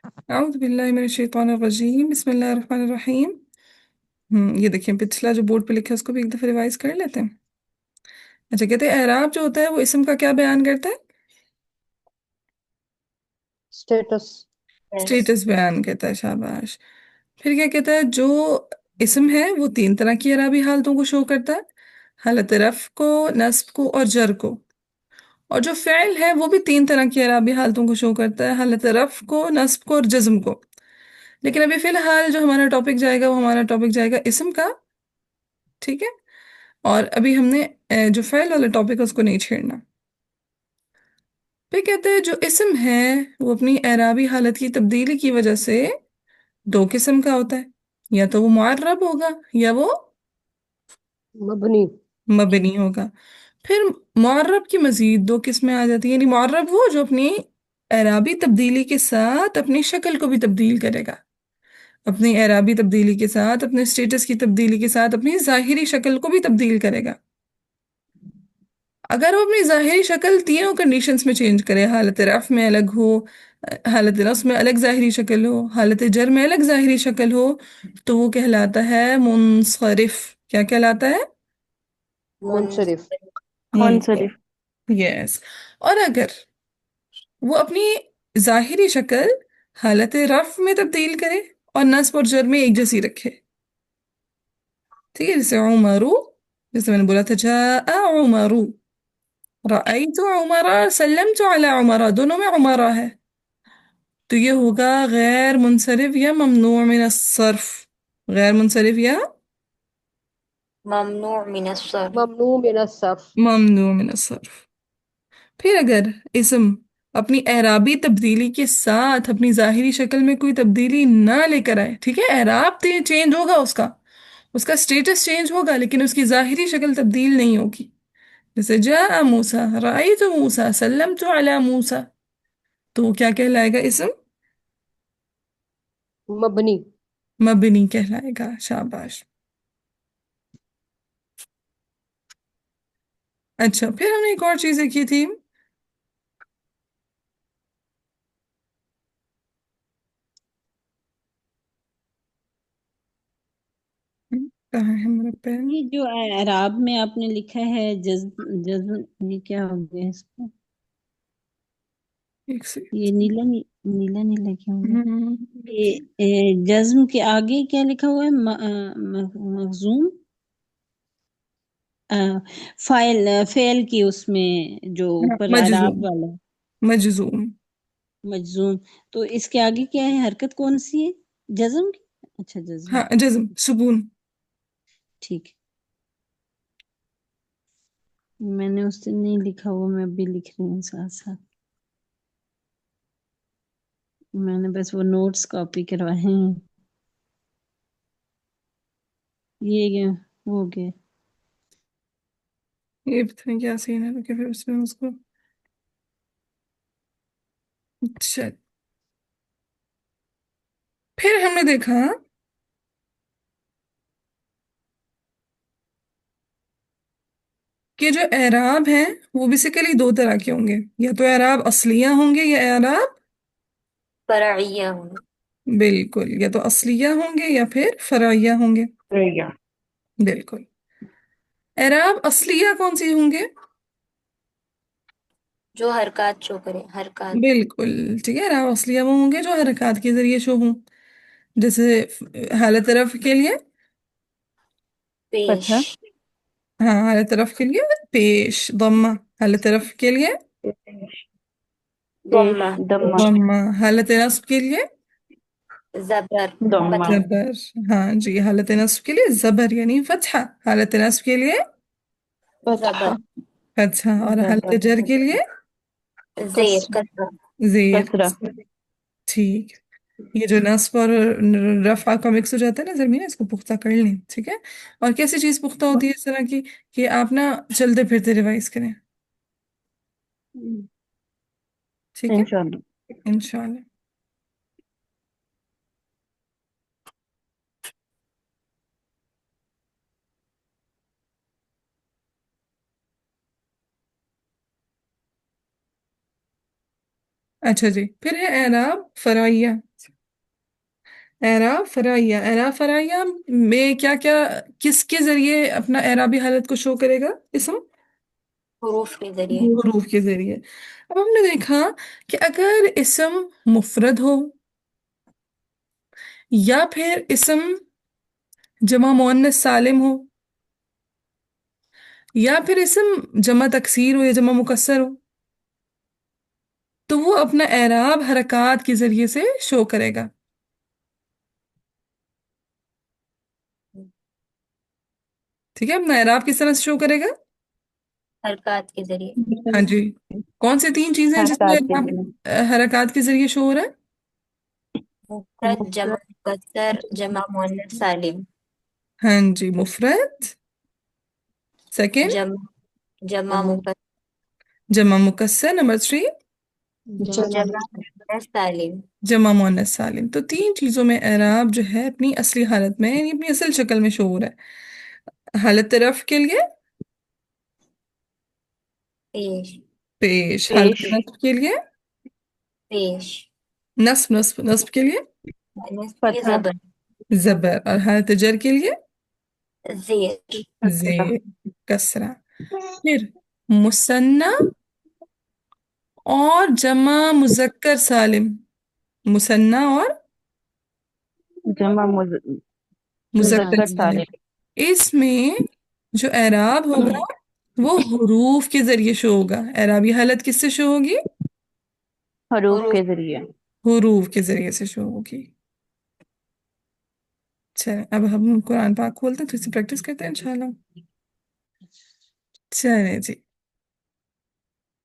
اعوذ باللہ من الشیطان الرجیم، بسم اللہ الرحمن الرحیم۔ یہ دیکھیں پچھلا جو بورڈ پہ لکھا ہے اس کو بھی ایک دفعہ ریوائز کر لیتے ہیں۔ اچھا، کہتے ہیں اعراب جو ہوتا ہے وہ اسم کا کیا بیان کرتا ہے؟ اسٹیٹس۔ اسٹیٹس بیان کرتا ہے، شاباش۔ پھر کیا کہتا ہے؟ جو اسم ہے وہ تین طرح کی اعرابی حالتوں کو شو کرتا ہے: حالت رفع کو، نصب کو اور جر کو۔ اور جو فعل ہے وہ بھی تین طرح کی اعرابی حالتوں کو شو کرتا ہے: حالت رفع کو، نصب کو اور جزم کو۔ لیکن ابھی فی الحال جو ہمارا ٹاپک جائے گا وہ ہمارا ٹاپک جائے گا اسم کا، ٹھیک ہے؟ اور ابھی ہم نے جو فعل والا ٹاپک ہے اس کو نہیں چھیڑنا۔ پھر کہتے ہیں جو اسم ہے وہ اپنی اعرابی حالت کی تبدیلی کی وجہ سے دو قسم کا ہوتا ہے: یا تو وہ معرب ہوگا یا وہ مبنی۔ مبنی ہوگا۔ پھر معرب کی مزید دو قسمیں آ جاتی ہیں، یعنی معرب وہ جو اپنی اعرابی تبدیلی کے ساتھ اپنی شکل کو بھی تبدیل کرے گا، اپنی اعرابی تبدیلی کے ساتھ، اپنے اسٹیٹس کی تبدیلی کے ساتھ اپنی ظاہری شکل کو بھی تبدیل کرے گا۔ اگر وہ اپنی ظاہری شکل تینوں کنڈیشنز میں چینج کرے، حالت رفع میں الگ ہو، حالت نصب میں الگ ظاہری شکل ہو، حالت جر میں الگ ظاہری شکل ہو، تو وہ کہلاتا ہے منصرف۔ کیا کہلاتا ہے؟ منصرف۔ منصرف، منصرف۔ یس۔ اور اگر وہ اپنی ظاہری شکل حالت رفع میں تبدیل کرے اور نصب اور جر میں ایک جیسی رکھے، ٹھیک ہے؟ جیسے عمرو، جیسے میں نے بولا تھا جاء عمرو، رأیت عمرا، سلمت علی عمرا، دونوں میں عمرا ہے، تو یہ ہوگا غیر منصرف یا ممنوع من الصرف۔ غیر منصرف یا ممنوع من الصرف۔ ممنوع من الصرف۔ ممنوع من الصرف۔ پھر اگر اسم اپنی اعرابی تبدیلی کے ساتھ اپنی ظاہری شکل میں کوئی تبدیلی نہ لے کر آئے، ٹھیک ہے، اعراب چینج ہوگا، اس کا اسٹیٹس چینج ہوگا لیکن اس کی ظاہری شکل تبدیل نہیں ہوگی، جیسے جاء موسیٰ، رأیت موسیٰ، سلمت علی موسیٰ، تو وہ کیا کہلائے گا؟ اسم مبنی۔ مبنی کہلائے گا، شاباش۔ اچھا، پھر ہم نے ایک اور چیز کی تھی کہاں ہے ہمارا پین؟ یہ جو اعراب میں آپ نے لکھا ہے جزم، جزم یہ کیا ہو گیا اس کو؟ ایک سیکنڈ۔ یہ نیلا نیلا نیلا کیا ہو گیا؟ یہ جزم کے آگے کیا لکھا ہوا ہے؟ مخزوم، فعل کی اس میں جو اوپر اعراب مجزوم، والا مجزوم، مجزوم، تو اس کے آگے کیا ہے؟ حرکت کون سی ہے؟ جزم کی؟ اچھا جزم، ہاں جزم، سکون۔ ٹھیک ہے۔ میں نے اس دن نہیں لکھا ہوا، میں ابھی لکھ رہی ہوں ساتھ ساتھ، میں نے بس وہ نوٹس کاپی کروائے ہیں۔ یہ کیا ہو گیا؟ یہ پتہ نہیں کیا سین ہے، کہ پھر اس میں اس کو اچھا۔ پھر ہم نے دیکھا کہ جو اعراب ہیں وہ بیسیکلی دو طرح کے ہوں گے: یا تو اعراب اصلیہ ہوں گے یا اعراب فرعیہ ہوں۔ بالکل، یا تو اصلیہ ہوں گے یا پھر فرعیہ ہوں گے، فرعیہ بالکل۔ اعراب اصلیہ کون سی ہوں گے؟ جو حرکات شو کرے، حرکات۔ بالکل، ٹھیک ہے، اعراب اصلیہ وہ ہوں گے جو حرکات کے ذریعے شو ہوں، جیسے حالت رفع کے لیے پیش، فتحہ، ہاں، حالت رفع کے لیے پیش، ضمہ، حالت رفع کے لیے پیش، ضمہ، دمہ، ضمہ، حالت نصب کے لیے زبر، ضمہ، فتح، زبر، ہاں جی، حالت نصب کے لیے زبر یعنی فتحہ، حالت نصب کے لیے فتحہ، زبر، فتحہ، اور حالت زبر، جر کے لیے زیر، کسر، کسرہ۔ زیر، کسرہ۔ ٹھیک۔ یہ جو نصب اور رفع کا مکس ہو جاتا ہے نا زمین، اس کو پختہ کر لیں، ٹھیک ہے؟ اور کیسی چیز پختہ ہوتی ہے اس طرح کی کہ آپ نا چلتے پھرتے ریوائز کریں، ٹھیک ہے، انشاءاللہ۔ انشاءاللہ۔ اچھا جی، پھر ہے اعراب فرعیہ۔ اعراب فرعیہ، اعراب فرعیہ میں کیا کیا، کس کے ذریعے اپنا اعرابی حالت کو شو کرے گا اسم؟ حروف کے ذریعے. حروف کے ذریعے. اب ہم نے دیکھا کہ اگر اسم مفرد ہو یا پھر اسم جمع مؤنث سالم ہو یا پھر اسم جمع تکسیر ہو یا جمع مکسر ہو، تو وہ اپنا اعراب حرکات کے ذریعے سے شو کرے گا. ٹھیک ہے، اپنا اعراب کس طرح سے شو کرے گا؟ حرکات کے ذریعے. ہاں جی. کون سی تین چیزیں ہیں جس میں حرکات کے اعراب ذریعے. حرکات کے ذریعے شو ہو رہا ہے؟ مفرد، جمع مکسر، جمع مؤنث سالم. ہاں جی، مفرد، سیکنڈ جمع جمع مکسر، جمع مکسر، نمبر 3 جمع مؤنث سالم. جمع مؤنث سالم. تو تین چیزوں میں اعراب جو ہے اپنی اصلی حالت میں یعنی اپنی اصل شکل میں شو ہو رہا ہے. حالت رفع کے لیے پیش پیش، حالت نصب کے لیے پیش، نصب کے لیے نصب کے زبر، زبر، اور حالت جر کے لیے زیر. زیر، کسرہ. پھر مثنی اور جمع مذکر سالم، مثنی اور جمع مذکر مذکر سالم، سالم. اس میں جو اعراب ہوگا وہ حروف کے ذریعے شو ہوگا. اعرابی حالت کس سے شو ہوگی؟ حروف حروف کے ذریعے. حروف کے ذریعے سے شو ہوگی. چلیں اب ہم قرآن پاک کھولتے ہیں تو اس سے پریکٹس کرتے ہیں انشاءاللہ. چلیں جی،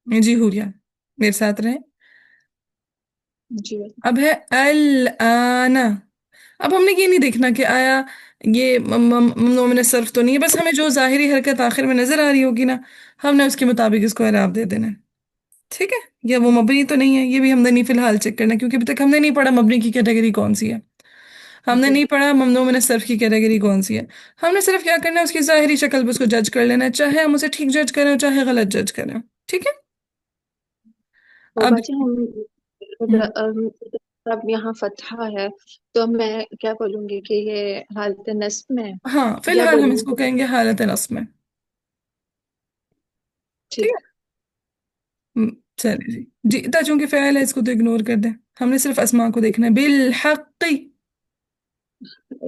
جی ہوریا میرے ساتھ رہیں. جی. اب ہے الآن. اب ہم نے یہ نہیں دیکھنا کہ آیا یہ ممنوع من الصرف تو نہیں ہے، بس ہمیں جو ظاہری حرکت آخر میں نظر آ رہی ہوگی نا ہم نے اس کے مطابق اس کو اعراب دے دینا ہے. ٹھیک ہے، یا وہ مبنی تو نہیں ہے، یہ بھی ہم نے نہیں فی الحال چیک کرنا کیونکہ ابھی تک ہم نے نہیں پڑھا مبنی کی کیٹیگری کون سی ہے، ہم نے نہیں پڑھا ممنوع من الصرف کی کیٹیگری کون سی ہے. ہم نے صرف کیا کرنا ہے اس کی ظاہری شکل پہ اس کو جج کر لینا ہے، چاہے ہم اسے ٹھیک جج کریں چاہے غلط جج کریں. ٹھیک ہے. وہ اب بچے ہم اب یہاں فتحہ ہے تو میں کیا بولوں گی کہ یہ حالت نصب میں ہے ہاں فی یا الحال ہم بولوں اس کو کہیں گے حالت نصب میں. ٹھیک ٹھیک. ہے. چلے جی، جیتا چونکہ فعل ہے اس کو تو اگنور کر دیں، ہم نے صرف اسماء کو دیکھنا ہے. بالحق،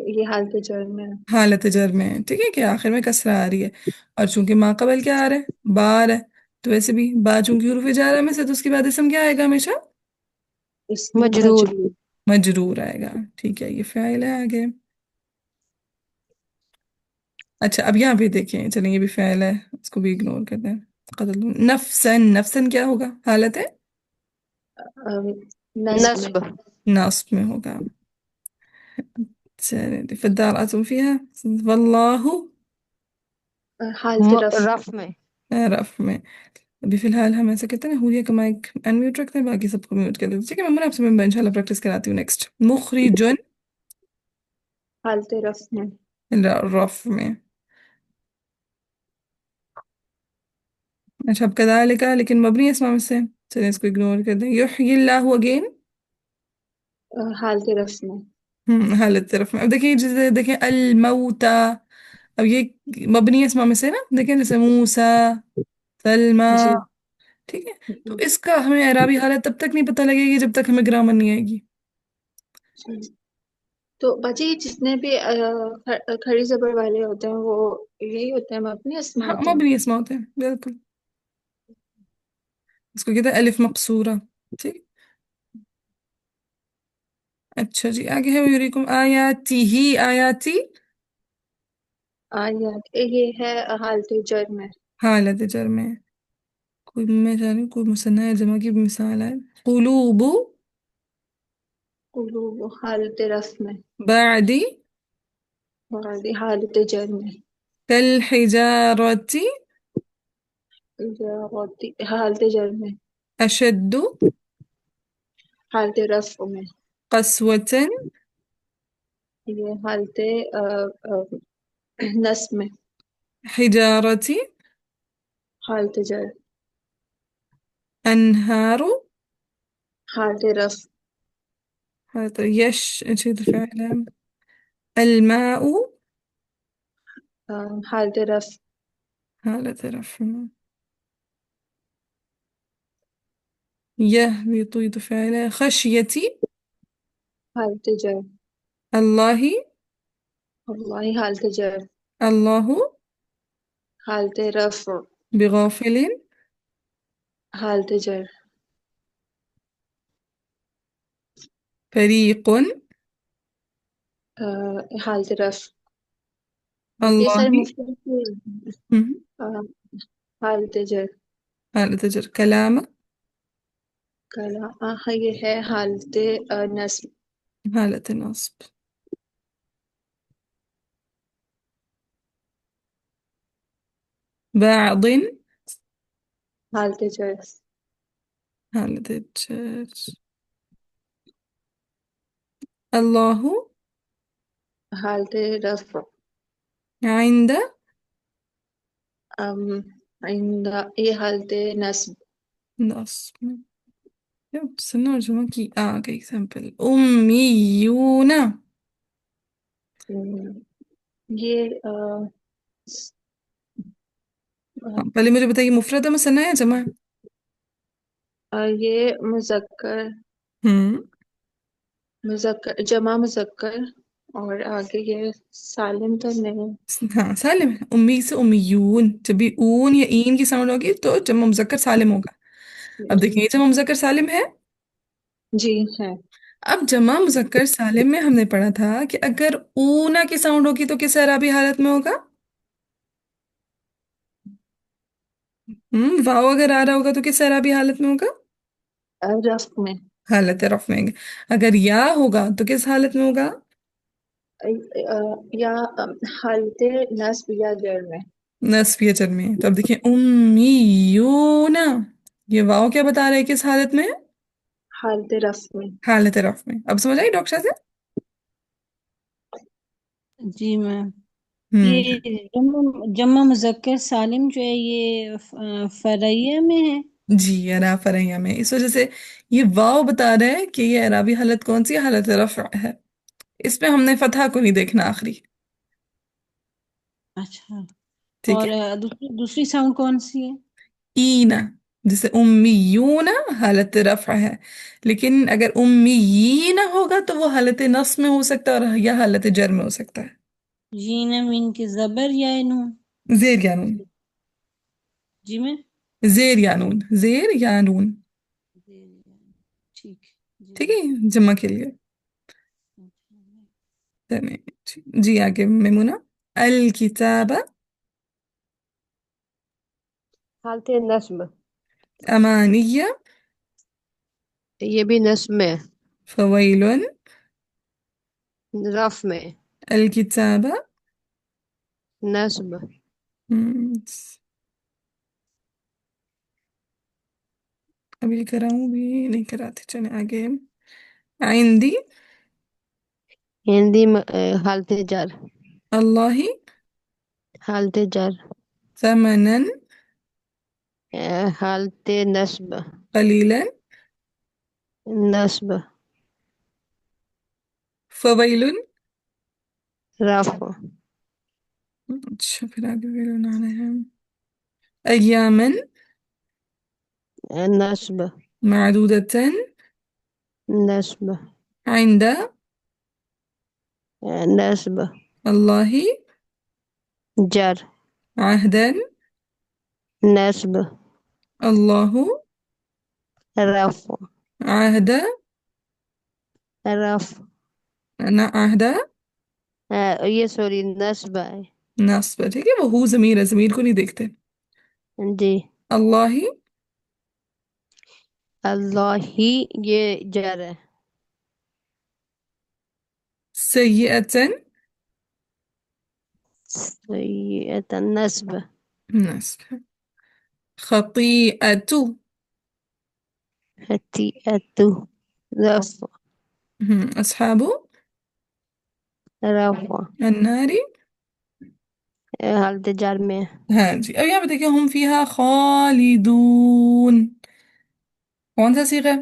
یہ حالت جر میں ہے. حالت جر میں ہے. ٹھیک ہے کہ آخر میں کسرہ آ رہی ہے، اور چونکہ ما قبل کیا آ رہا ہے؟ با آ رہا ہے. تو ویسے بھی با چونکہ حروف جارہ میں سے تو اس کے بعد اسم کیا آئے گا ہمیشہ؟ اس میں مجرور. مجرور آئے گا. ٹھیک ہے، یہ فعل ہے آگے. اچھا اب یہاں پہ دیکھیں، چلیں یہ بھی فعل ہے اس کو بھی اگنور کر دیں. قتل نفسن، نفسن کیا ہوگا؟ حالت ہے نصب میں. نصب میں ہوگا. چلیں فالدارعة فيها واللہ حالت رفع رف میں. رف میں. ابھی فی الحال ہم ایسا کہتے ہیں نا ہوریا کا مائک ان میوٹ رکھتے ہیں، باقی سب کو میوٹ کر دیتے ہیں. ٹھیک ہے، میں آپ سے میں انشاءاللہ پریکٹس کراتی ہوں. نیکسٹ مخرجن، حالت رفع میں. رف میں. اچھا اب کذالک لیکن مبنی اسماء میں سے، چلیں اس کو اگنور کر دیں. یحیی اللہ اگین، حالت رفع میں. حالت رف میں. اب دیکھیں جیسے دیکھیں الموتا، اب یہ مبنی اسماء میں سے نا، دیکھیں جیسے موسیٰ، سلمى. جی. ٹھیک ہے، تو اس کا ہمیں اعرابی حالت تب تک نہیں پتہ لگے گی جب تک ہمیں گرامر نہیں آئے گی. تو بچے جتنے بھی کھڑی زبر والے ہوتے ہیں وہ یہی ہوتے ہیں، مبنی اسماء ہاں ہوتے ہیں. مبنی اسماء ہوتے ہیں بالکل، اس کو کہتے ہیں الف مقصورہ. ٹھیک. اچھا جی آگے ہے یوریکم آیاتی ہی، آیاتی آیات یہ ہے حالت جر میں. حالت جر میں. کوئی میں جا رہی ہوں کوئی مثنیٰ یا جمع کی مثال ہے. قلوب قلوب حالت رفع میں. بعدی بعد حالت جر میں. کالحجارة حالت جر میں. أشد حالت رفع میں. قسوة یہ حالت نصب میں. حجارة حالت جر. أنهار حالت رفع. هذا يش ايش الفعل؟ الماء حالة رفع. حالة رفع. يهبط فعل خشيتي حالة جر. الله والله حالة جر. الله حالة رفع. بغافل حالة جر. فريق حالة رفع. یہ الله سارے مفرد ہیں۔ مهم. حالة جر. حالة جر كلام کلا یہ ہے حالت نصب. حالة نصب بعض حالت جر. حالة جر الله حالت رفع. عند عند یہ حالت نصب. نصب. يب استنى أرجمك اوكي example أميون یہ پہلے مجھے بتائیے مفرد ہے مثنى یا جمع؟ یہ مذکر جمع مذکر اور آگے یہ سالم تو نہیں. ہاں سالم ہے. امی سے امیون، جب بھی اون یا این کی ساؤنڈ ہوگی تو جمع مذکر سالم ہوگا. اب دیکھیں یہ جمع مذکر سالم ہے. جی ہے. اب جمع مذکر سالم میں ہم نے پڑھا تھا کہ اگر اونا کی ساؤنڈ ہوگی تو کس اعرابی حالت میں ہوگا؟ واو اگر آ رہا ہوگا تو کس اعرابی حالت میں ہوگا؟ رفع میں. حالت رفع میں. اگر یا ہوگا تو کس حالت میں ہوگا؟ یا حالت نصب یا جر میں. نصب یا جر میں. تو اب دیکھیں امیون، یہ واو کیا بتا رہے ہیں کس حالت میں؟ حالت رفع میں. حالت رفع میں. اب سمجھ آئی ڈاکٹر سے؟ جی میم. ہوں یہ جمع مذکر سالم جو ہے یہ فرعیہ میں ہے. جی اعراب فرعیہ میں. اس وجہ سے یہ واو بتا رہا ہے کہ یہ اعرابی حالت کون سی ہے؟ حالت رفع ہے. اس پہ ہم نے فتح کو نہیں دیکھنا آخری. اچھا. ٹھیک اور ہے. دوسری ساؤنڈ کون سی ہے؟ اینا جیسے امیون حالت رفع ہے، لیکن اگر امیین ہوگا تو وہ حالت نصب میں ہو سکتا ہے اور یا حالت جر میں ہو سکتا ہے. جین مین کے زبر یا نون؟ زیر یا نون. جی میں زیر یا نون. زیر یا نون. ٹھیک. ٹھیک ہے جمع کے لیے. جی آگے میمونہ. الکتاب حالت نصب. امانیہ یہ بھی نصب میں. فویل رفع میں. الکتاب. نصب. ابھی کراؤں بھی نہیں کراتے. چلیں آگے. عندی ہندی حالت جر. اللہ حالت جر. ثمنا حالت نصب. قلیلا نصب. فویل. رفع. اچھا پھر آگے ویلون آ رہے ہیں. ایاما نصب. معدودة نصب. عند نصب. الله جر. عهدا نصب. الله رفع. عهد رفع. عهد یہ سوری نصب ہے. نصب. ٹھیک ہے وہ ہو ضمیر ہے، ضمیر کو نہیں دیکھتے. جی. اللہ اللہ ہی یہ جر ہے. سیئة سیئۃ نصب. نصب. خطیئة خطیئۃ رفع. أصحاب رفع. النار. حالت جر میں. ہاں جی. اب یہاں پہ دیکھیں ہم فیہا خالدون کون سا صیغہ ہے؟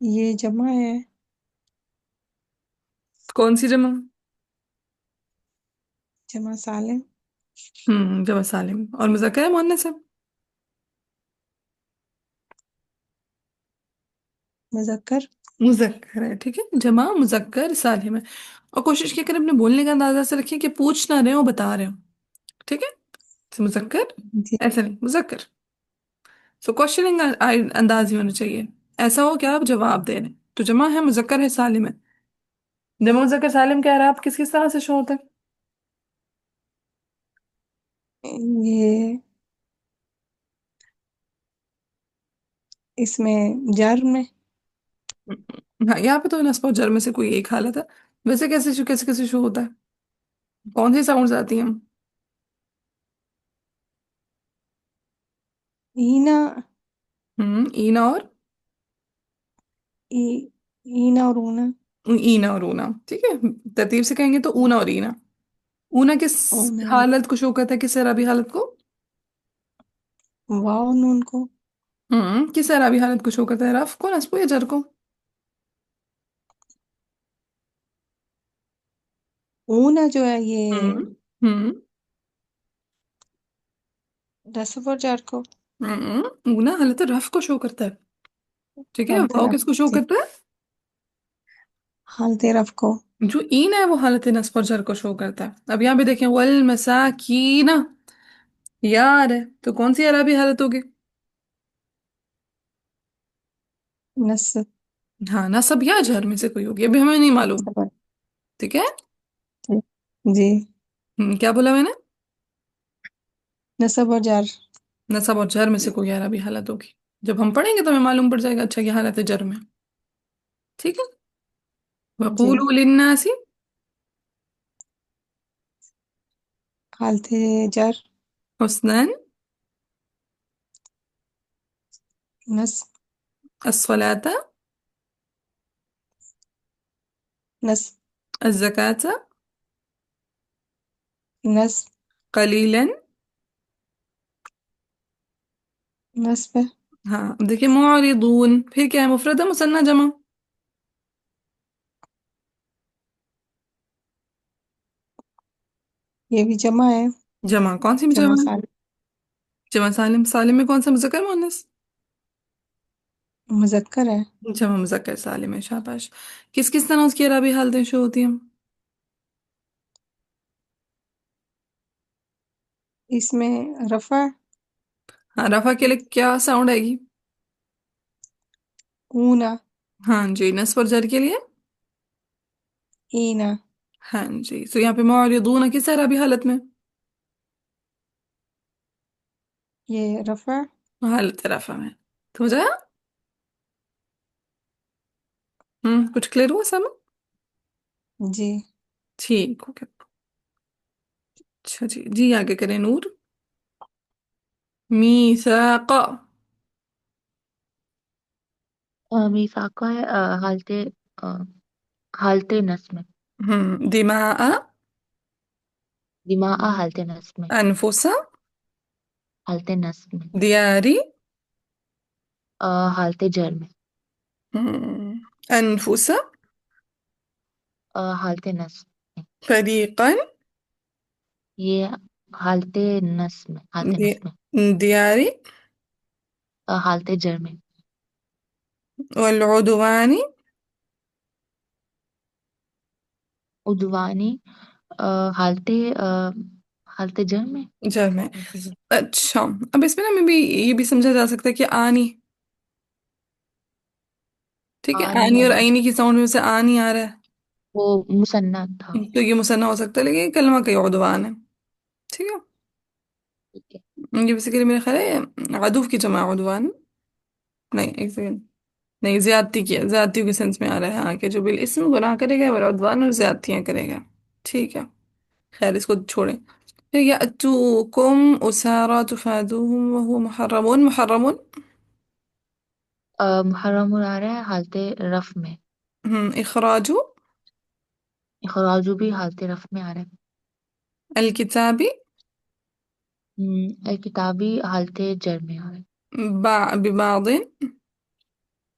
یہ جمع ہے، کون سی جمع؟ جمع سالم، جمع سالم. اور مذکر ہے مؤنث ہے؟ مذکر، مذکر ہے. ٹھیک ہے، جمع مذکر سالم ہے. اور کوشش کیا کریں اپنے بولنے کا اندازہ سے رکھیں کہ پوچھ نہ رہے ہو، بتا رہے ہو. ٹھیک ہے، تو مذکر جی ایسا نہیں، مذکر. سو کوشچننگ انداز ہی ہونا چاہیے، ایسا ہو کہ آپ جواب دے رہے ہیں. تو جمع ہے، مذکر ہے، سالم ہے. جمع مذکر سالم کا اعراب کس کس طرح سے شو ہوتا ہے؟ یہ اس میں جر میں ہاں، یہاں پہ تو نصب و جر میں سے کوئی ایک حالت ہے. ویسے کیسے کیسے شو ہوتا ہے؟ کون سی ساؤنڈز آتی ہیں؟ اینا، اینا اور ای- اینا اور اونا، اینا اور اونا. ٹھیک ہے، ترتیب سے کہیں گے تو اونا اور اینا. اونا کس اونا، حالت کو شو کرتا ہے، کس اعرابی حالت کو؟ واو نون کو، کس اعرابی حالت کو شو کرتا ہے، رف کو، نصب کو، یا جر کو؟ اونا جو ہے یہ ہوں ہوں رسف اور جر کو، اونا حالت رف کو شو کرتا ہے. ٹھیک ہے، حالت واؤ رف، کس کو شو جی کرتا ہے؟ حالت رف کو، جو این ہے وہ حالت نصب اور جر کو شو کرتا ہے. اب یہاں پہ دیکھیں والمساکین، یار ہے تو کون سی اعرابی حالت ہوگی؟ نصب، ہاں، نصب یا جر میں سے کوئی ہوگی، ابھی ہمیں نہیں معلوم. صبر، ٹھیک ہے. جی جی، کیا بولا میں نے؟ نصب اور جر، نصب اور جر میں سے کوئی اعرابی حالت ہوگی. جب ہم پڑھیں گے تو ہمیں معلوم پڑ جائے گا اچھا یہ حالت جر میں. ٹھیک ہے. جی وقولوا للناس، حالت جر، حسنا، نصب، الصلاة، نصب، الزكاة، نصب، قليلا. نصب، ہاں، اب دیکھیں معرضون پھر کیا ہے، مفرد ہے مثنیٰ جمع؟ یہ بھی جمع ہے، جمع کون سی جمع جمع ہے؟ سالم، جمع سالم. سالم میں کون سا، مذکر مؤنث؟ مذکر ہے، جمع مذکر سالم ہے. شاباش. کس کس طرح اس کی اعرابی حالتیں شو ہوتی ہیں؟ اس میں رفع، ہاں، رفع کے لیے کیا ساؤنڈ آئے گی؟ اونا، ہاں جی. نصب اور جر کے لیے؟ اینا، ہاں جی. سو یہاں پہ معرضون کس اعرابی حالت میں؟ یہ رفع، حالت رفع میں. تو جا کچھ کلیئر ہوا سامنے؟ جی ٹھیک ہو گیا. اچھا جی. جی آگے کریں نور. میثاق. میثاقہ ہے آ، حالت نصب میں. دماء. دماء حالت نصب میں. انفس. حالت نصب میں. دیاری. حالت جر میں. انفس. حالت نصب میں. فریقا. یہ حالت نصب میں. حالت دی- نصب میں. دیاری. حالت جر میں. والعدوان. عدوانی حالت حالت جر میں. جر میں. اچھا، اب اس میں نا میں بھی یہ بھی سمجھا جا سکتا ہے کہ آنی. ٹھیک ہے، آنی آنی اور آئینی کی ساؤنڈ میں سے آنی آ رہا ہے وہ مثنیٰ تھا. تو یہ مثنیٰ ہو سکتا ہے، لیکن یہ کلمہ کا ہی عدوان ہے. ٹھیک ہے. ٹھیک ہے. یہ بیسیکلی میرا خیال ہے عدوف کی جمع عدوان. نہیں، ایک سیکنڈ. نہیں، زیادتی کی زیادتیوں کے سینس میں آ رہا ہے، ہاں کہ جو بالاسم گناہ کرے گا وہ عدوان اور زیادتیاں کرے گا. ٹھیک ہے، خیر اس کو چھوڑیں. پھر یأتوکم اسارا تفادوہم وهو محرمون. محرمون. محرم آ رہا ہے حالت رف میں. اخراج. اخراج بھی حالت رف میں آ رہا ہے. الکتاب. کتابی حالت جر میں آ رہا ہے. ببعض.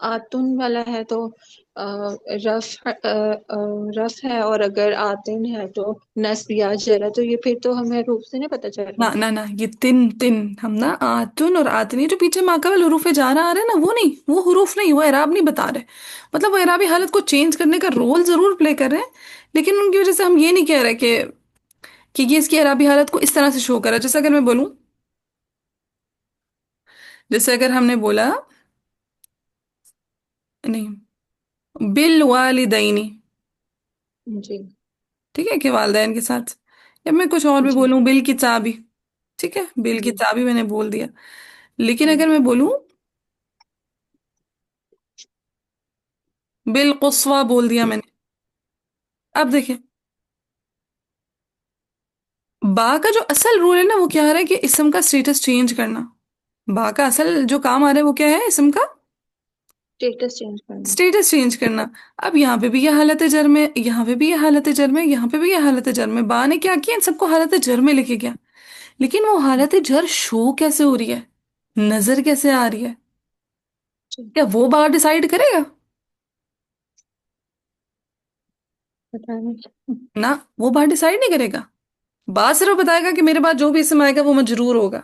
آتن والا ہے تو رف رف ہے، اور اگر آتن ہے تو نصب یا جر ہے، تو یہ پھر تو ہمیں حروف سے نہیں پتہ چل نہ رہا. نہ نہ، یہ تن تن ہم نا آتن اور آتنی جو پیچھے ماقبل حروف جارا آ رہے ہیں نا، وہ نہیں، وہ حروف نہیں، وہ اعراب نہیں بتا رہے. مطلب وہ اعرابی حالت کو چینج کرنے کا رول ضرور پلے کر رہے ہیں، لیکن ان کی وجہ سے ہم یہ نہیں کہہ رہے کہ یہ اس کی اعرابی حالت کو اس طرح سے شو کرا. جیسے اگر میں بولوں، جیسے اگر ہم نے بولا نہیں، بالوالدینی، جی ٹھیک ہے، کہ والدین کے ساتھ. یا میں کچھ اور بھی جی بولوں، بالکتابی، ٹھیک ہے، جی بالکتابی میں نے بول دیا. لیکن جی اگر میں بولوں بالقصوى، بول دیا میں نے. اب دیکھیں، با کا جو اصل رول ہے نا، وہ کیا آ رہا ہے کہ اسم کا سٹیٹس چینج کرنا. با کا اصل جو کام آ رہا ہے وہ کیا ہے؟ اسم کا اسٹیٹس چینج کرنا. سٹیٹس چینج کرنا. اب یہاں پہ بھی یہ حالت جر میں، یہاں پہ بھی یہ حالت جر میں، یہاں پہ بھی یہ حالت جر میں. با نے کیا کیا؟ ان سب کو حالت جر میں لکھے گیا. لیکن وہ حالت جر شو کیسے ہو رہی ہے، نظر کیسے آ رہی ہے؟ جی، کیا وہ با ڈیسائیڈ کرے گا؟ پتہ نہیں. نہ، وہ با ڈیسائیڈ نہیں کرے گا. با صرف بتائے گا کہ میرے بعد جو بھی اسم آئے گا وہ مجرور ہوگا.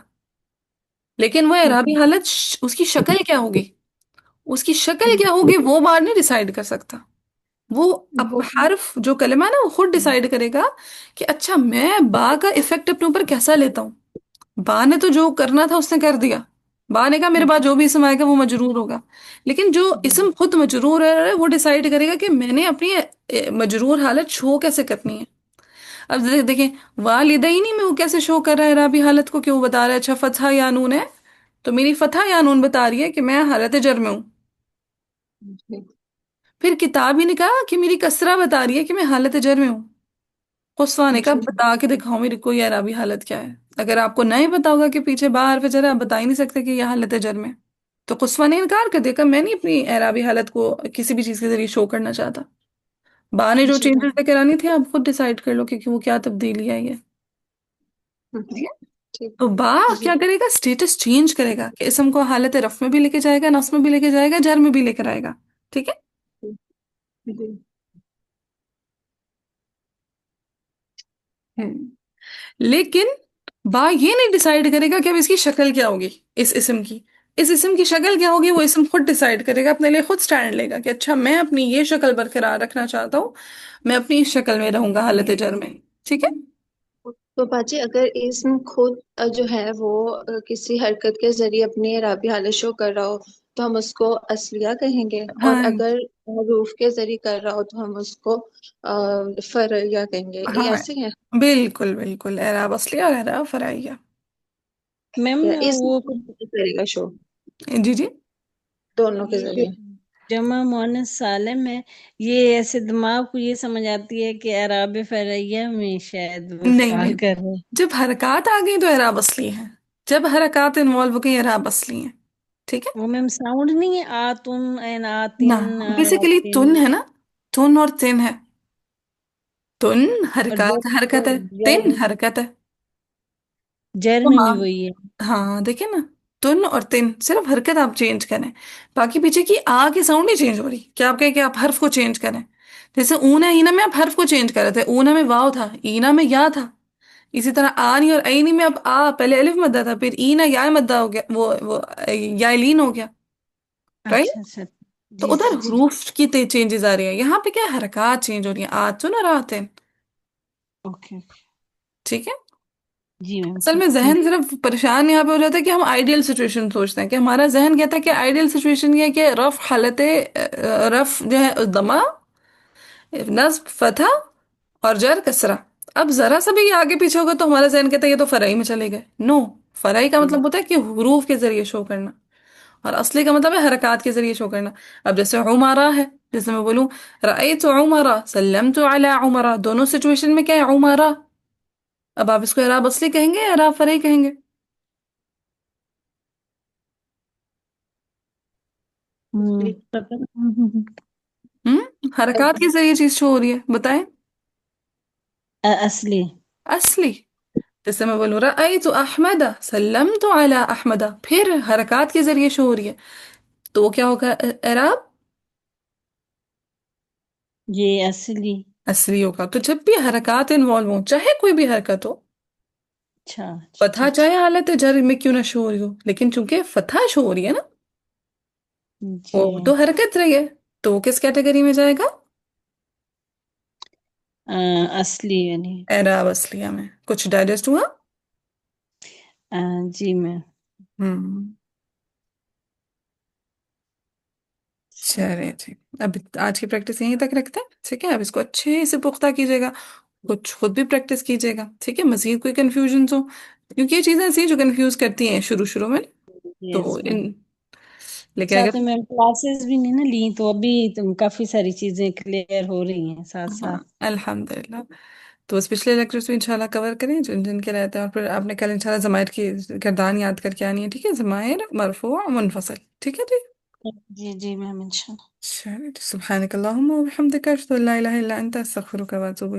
لیکن وہ اعرابی حالت اس کی شکل کیا ہوگی، اس کی شکل کیا ہوگی، وہ بار نہیں ڈیسائیڈ کر سکتا. وہ وہ حرف جو کلمہ ہے نا، وہ خود ڈیسائیڈ کرے گا کہ اچھا میں با کا افیکٹ اپنے اوپر کیسا لیتا ہوں. با نے تو جو کرنا تھا اس نے کر دیا. با نے کہا میرے بعد جو بھی اسم آئے گا وہ مجرور ہوگا. لیکن جو اسم خود مجرور ہے وہ ڈیسائیڈ کرے گا کہ میں نے اپنی مجرور حالت شو کیسے کرنی ہے. اب دیکھیں، والدینی میں وہ کیسے شو کر رہا ہے اعرابی حالت کو، کہ وہ بتا رہا ہے اچھا فتحہ یا نون ہے، تو میری فتح یا نون بتا رہی ہے کہ میں حالت جر میں ہوں. جی پھر کتاب ہی نے کہا کہ میری کسرہ بتا رہی ہے کہ میں حالت جر میں ہوں. قصویٰ نے کہا جی بتا کے دکھاؤ میری کوئی اعرابی حالت کیا ہے. اگر آپ کو نہیں پتا ہوگا کہ پیچھے با حرف جر ہے، آپ بتا ہی نہیں سکتے کہ یہ حالت جر میں. تو قصویٰ نے انکار کر دیا کہ میں نہیں اپنی اعرابی حالت کو کسی بھی چیز کے ذریعے شو کرنا چاہتا. با نے جو جی چینجز لے کر آنی تھی آپ خود ڈیسائیڈ کر لو کہ وہ کیا تبدیلی آئی ہے. ٹھیک ہے؟ ٹھیک. تو با جی کیا کرے گا؟ اسٹیٹس چینج کرے گا کہ اسم کو حالت رفع میں بھی لے کے جائے گا، نصب میں بھی لے کے جائے گا، جر میں بھی لے کر آئے گا. ٹھیک ہے. جی ہم۔ لیکن با یہ نہیں ڈیسائیڈ کرے گا کہ اب اس کی شکل کیا ہوگی، اس اسم کی. اس اسم کی شکل کیا ہوگی وہ اسم خود ڈیسائیڈ کرے گا، اپنے لیے خود سٹینڈ لے گا کہ اچھا میں اپنی یہ شکل برقرار رکھنا چاہتا ہوں، میں اپنی اس شکل میں رہوں گا حالت جر میں. ٹھیک ہے. تو باجی اگر اسم خود جو ہے وہ کسی حرکت کے ذریعے اپنی اعرابی حالت شو کر رہا ہو تو ہم اس کو اصلیہ کہیں گے، اور ہاں اگر حروف کے ذریعے کر رہا ہو تو ہم اس کو فرعیہ کہیں گے. یہ ہاں، ایسے ہے؟ بالکل بالکل، اعراب اصلیہ اور اعراب فرعیہ. میم اسم وہ خود کرے گا شو جی جی. دونوں کے یہ جو ذریعے. جمع مؤنث سالم ہے، یہ ایسے دماغ کو یہ سمجھ آتی ہے کہ اعراب فرعیہ میں شاید وہ نہیں افعال نہیں، کر رہے ہیں. جب حرکات آ گئی تو اعراب اصلی ہے. جب حرکات انوالو ہو گئی اعراب اصلی ہیں. ٹھیک ہے. وہ میم ساؤنڈ نہیں ہے، آتن این نہ، آتن بیسیکلی آتن. تن ہے نا، تن اور تن ہے. تن اور حرکات، حرکت ہے، تن جر حرکت ہے. جر تو میں بھی وہی ہے. ہاں دیکھیں نا، تن اور تن صرف حرکت آپ چینج کریں، باقی پیچھے کی آ کی ساؤنڈ نہیں چینج ہو رہی. کیا آپ کہیں کہ آپ حرف کو چینج کریں؟ جیسے اونا اینا میں آپ حرف کو چینج کر رہے تھے، اونا میں واو تھا، اینا میں یا تھا. اسی طرح آنی اور اینی میں اب پہلے الف مدہ تھا، پھر اینا یا مدہ ہو گیا، وہ یا لین ہو گیا. رائٹ. اچھا اچھا. تو جی ادھر جی جی. حروف کی چینجز آ رہی ہیں، یہاں پہ کیا حرکات چینج ہو رہی ہیں، آتن اور آتن. Okay okay. ٹھیک ہے. جی میم اصل ٹھیک میں تھینک ذہن صرف پریشان یہاں پہ ہو جاتا ہے کہ ہم آئیڈیل سچویشن سوچتے ہیں، کہ ہمارا ذہن کہتا ہے کہ آئیڈیل سچویشن یہ ہے کہ رف حالت رف جو ہے دمہ، نصب فتح اور جر کسرہ. اب ذرا سا بھی یہ آگے پیچھے ہوگا تو ہمارا ذہن کہتا ہے یہ تو فرعی میں چلے گئے. نو، فرعی کا یو. مطلب ہوتا ہے کہ حروف کے ذریعے شو کرنا، اور اصلی کا مطلب ہے حرکات کے ذریعے شو کرنا. اب جیسے عمرہ ہے، جیسے میں بولوں رأیت عمرہ، سلمت علی عمرہ، دونوں سچویشن میں کیا ہے؟ عمرہ. اب آپ اس کو اعراب اصلی کہیں گے یا اعراب فرعی کہیں گے؟ ہم حرکات کے ذریعے چیز شو ہو رہی ہے، بتائیں. اصلی. اصلی. جیسے میں بولوں رأیت احمد، سلمت علی احمد، پھر حرکات کے ذریعے شو ہو رہی ہے. تو وہ کیا ہوگا اعراب؟ یہ اصلی. اصلی ہوگا. تو جب بھی حرکات انوالو ہوں چاہے کوئی بھی حرکت ہو، اچھا اچھا فتح ٹھیک چاہے حالت جر میں کیوں نہ شو ہو رہی ہو، لیکن چونکہ فتح شو ہو رہی ہے نا، جی. وہ تو حرکت رہی ہے، تو وہ کس کیٹیگری میں جائے گا؟ اصلی یعنی. اعراب اصلیہ میں. کچھ ڈائجسٹ ہوا؟ جی میں. ہوں. چلے جی، اب آج کی پریکٹس یہیں تک رکھتے ہیں، ٹھیک ہے؟ اب اس کو اچھے سے پختہ کیجیے گا، کچھ خود بھی پریکٹس کیجیے گا، ٹھیک ہے؟ مزید کوئی کنفیوژنس ہو، کیونکہ یہ چیزیں ایسی ہیں جو کنفیوز کرتی ہیں شروع میں، یس تو میم. لیکن ساتھ اگر میں کلاسز بھی نہیں نا لی تو ابھی کافی ساری چیزیں کلیئر ہو رہی ہیں ساتھ ہاں ساتھ. الحمد للہ. تو بس پچھلے لیکچرز بھی انشاءاللہ کور کریں جن جن کے رہتے ہیں، اور پھر آپ نے کل انشاءاللہ ضمائر کی کردان یاد کر کے آنی ہے، ٹھیک ہے؟ ضمائر مرفوع منفصل، ٹھیک ہے جی؟ جی جی میم انشاء اللہ. چلیے، سبحانک اللہم و بحمدک، اشہد ان لا الہ الا انت، استغفرک و اتوب